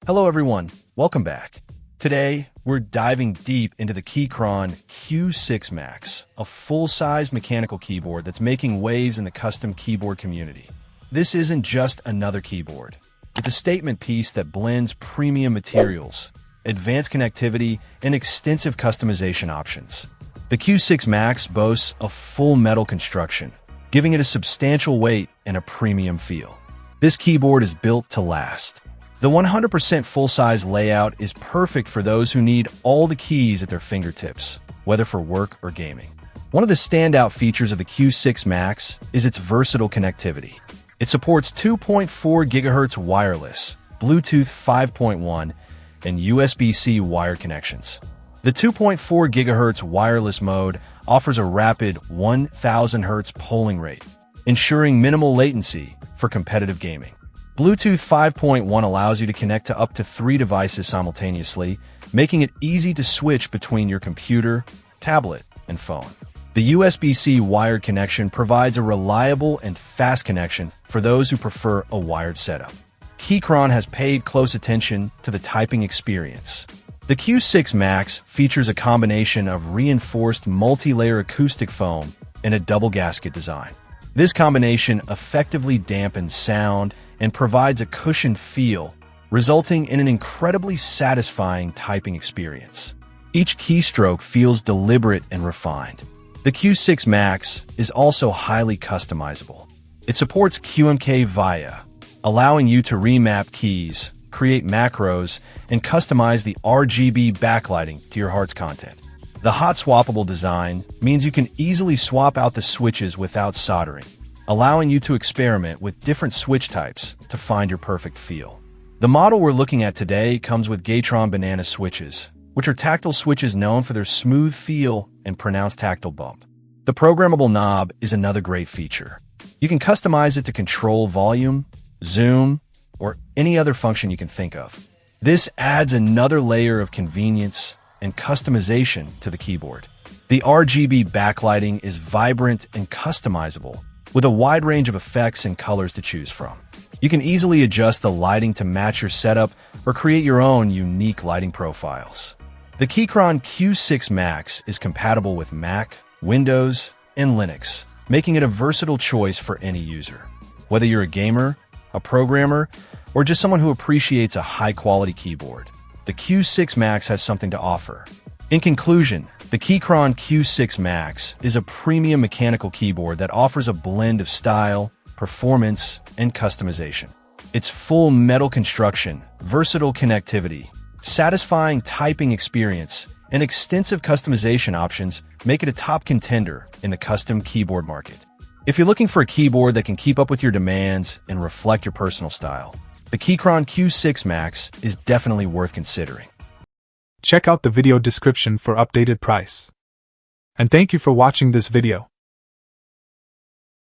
Hello everyone, welcome back. Today, we're diving deep into the Keychron Q6 Max, a full-size mechanical keyboard that's making waves in the custom keyboard community. This isn't just another keyboard. It's a statement piece that blends premium materials, advanced connectivity, and extensive customization options. The Q6 Max boasts a full metal construction, giving it a substantial weight and a premium feel. This keyboard is built to last. The 100% full-size layout is perfect for those who need all the keys at their fingertips, whether for work or gaming. One of the standout features of the Q6 Max is its versatile connectivity. It supports 2.4 GHz wireless, Bluetooth 5.1, and USB-C wired connections. The 2.4 GHz wireless mode offers a rapid 1000 Hz polling rate, ensuring minimal latency for competitive gaming. Bluetooth 5.1 allows you to connect to up to 3 devices simultaneously, making it easy to switch between your computer, tablet, and phone. The USB-C wired connection provides a reliable and fast connection for those who prefer a wired setup. Keychron has paid close attention to the typing experience. The Q6 Max features a combination of reinforced multi-layer acoustic foam and a double gasket design. This combination effectively dampens sound and provides a cushioned feel, resulting in an incredibly satisfying typing experience. Each keystroke feels deliberate and refined. The Q6 Max is also highly customizable. It supports QMK VIA, allowing you to remap keys, create macros, and customize the RGB backlighting to your heart's content. The hot swappable design means you can easily swap out the switches without soldering, allowing you to experiment with different switch types to find your perfect feel. The model we're looking at today comes with Keychron banana switches, which are tactile switches known for their smooth feel and pronounced tactile bump. The programmable knob is another great feature. You can customize it to control volume, zoom, or any other function you can think of. This adds another layer of convenience and customization to the keyboard. The RGB backlighting is vibrant and customizable, with a wide range of effects and colors to choose from. You can easily adjust the lighting to match your setup or create your own unique lighting profiles. The Keychron Q6 Max is compatible with Mac, Windows, and Linux, making it a versatile choice for any user. Whether you're a gamer, a programmer, or just someone who appreciates a high-quality keyboard, the Q6 Max has something to offer. In conclusion, the Keychron Q6 Max is a premium mechanical keyboard that offers a blend of style, performance, and customization. Its full metal construction, versatile connectivity, satisfying typing experience, and extensive customization options make it a top contender in the custom keyboard market. If you're looking for a keyboard that can keep up with your demands and reflect your personal style, the Keychron Q6 Max is definitely worth considering. Check out the video description for updated price. And thank you for watching this video.